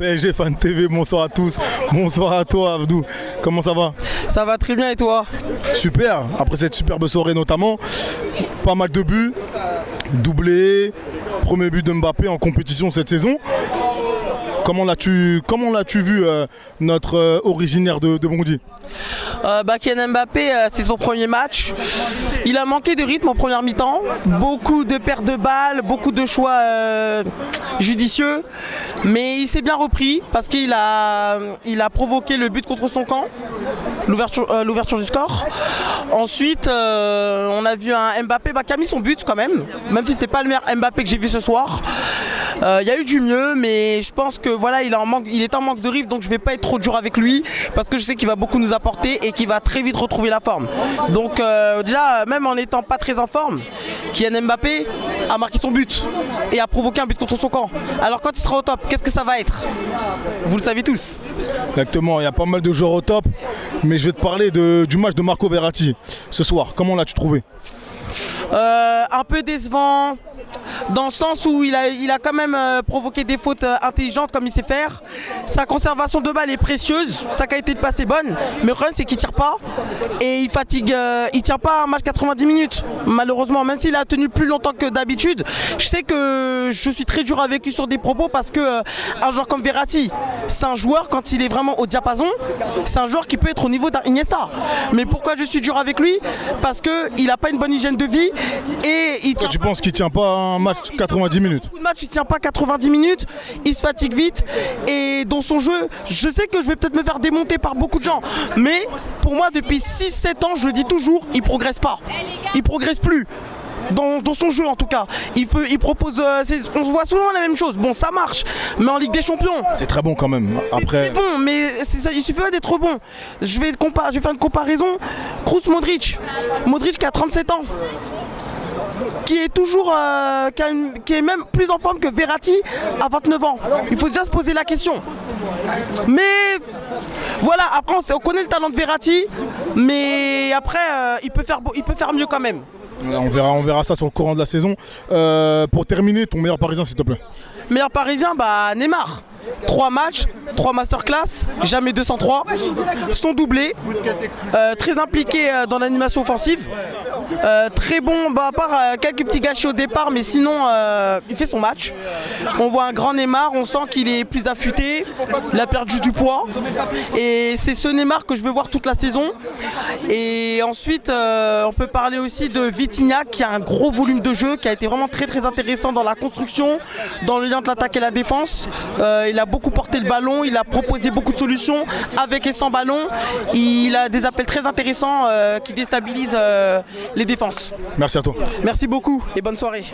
PSG Fan TV, bonsoir à tous. Bonsoir à toi Abdou. Comment ça va? Ça va très bien et toi? Super, après cette superbe soirée notamment, pas mal de buts, doublé, premier but de Mbappé en compétition cette saison. Comment l'as-tu vu notre originaire de Bondy? Kylian Mbappé, c'est son premier match. Il a manqué de rythme en première mi-temps. Beaucoup de pertes de balles, beaucoup de choix judicieux. Mais il s'est bien repris parce qu'il a provoqué le but contre son camp, l'ouverture du score. Ensuite, on a vu un Mbappé qui a mis son but quand même si c'était pas le meilleur Mbappé que j'ai vu ce soir. Il y a eu du mieux, mais je pense que voilà, il est en manque de rythme, donc je vais pas être trop dur avec lui parce que je sais qu'il va beaucoup nous apporter et qu'il va très vite retrouver la forme. Donc déjà, même en n'étant pas très en forme, Kylian Mbappé a marqué son but et a provoqué un but contre son camp. Alors quand il sera au top, qu'est-ce que ça va être? Vous le savez tous. Exactement, il y a pas mal de joueurs au top, mais je vais te parler du match de Marco Verratti ce soir. Comment l'as-tu trouvé? Un peu décevant, dans le sens où il a quand même provoqué des fautes intelligentes comme il sait faire. Sa conservation de balle est précieuse, sa qualité de passe est bonne, mais le problème c'est qu'il tire pas et il fatigue, il tient pas un match 90 minutes malheureusement, même s'il a tenu plus longtemps que d'habitude. Je sais que je suis très dur avec lui sur des propos parce que un joueur comme Verratti, c'est un joueur quand il est vraiment au diapason, c'est un joueur qui peut être au niveau d'un Iniesta. Mais pourquoi je suis dur avec lui? Parce qu'il n'a pas une bonne hygiène de vie et il tient. Tu penses qu'il tient pas un match 90 minutes? Beaucoup de matchs, il tient pas 90 minutes, il se fatigue vite et dans son jeu, je sais que je vais peut-être me faire démonter par beaucoup de gens, mais pour moi depuis 6-7 ans, je le dis toujours, il progresse pas. Il progresse plus. Dans son jeu en tout cas, il propose, on voit souvent la même chose. Bon, ça marche, mais en Ligue des Champions, c'est très bon quand même. Après, c'est bon, mais il suffit pas d'être bon. Je vais faire une comparaison. Kroos-Modric qui a 37 ans, qui est toujours, qui est même plus en forme que Verratti à 29 ans. Il faut déjà se poser la question. Mais voilà, après on connaît le talent de Verratti, mais après il peut faire mieux quand même. On verra ça sur le courant de la saison. Pour terminer, ton meilleur parisien s'il te plaît. Meilleur parisien, Neymar. 3 matchs, 3 masterclass, jamais 203. Son doublé, très impliqué dans l'animation offensive. Très bon, à part quelques petits gâchis au départ, mais sinon il fait son match. On voit un grand Neymar, on sent qu'il est plus affûté, il a perdu du poids. Et c'est ce Neymar que je veux voir toute la saison. Et ensuite, on peut parler aussi de Vitinha qui a un gros volume de jeu, qui a été vraiment très très intéressant dans la construction, dans le lien entre l'attaque et la défense. Il a beaucoup porté le ballon, il a proposé beaucoup de solutions avec et sans ballon. Il a des appels très intéressants qui déstabilisent les défenses. Merci à toi. Merci beaucoup et bonne soirée.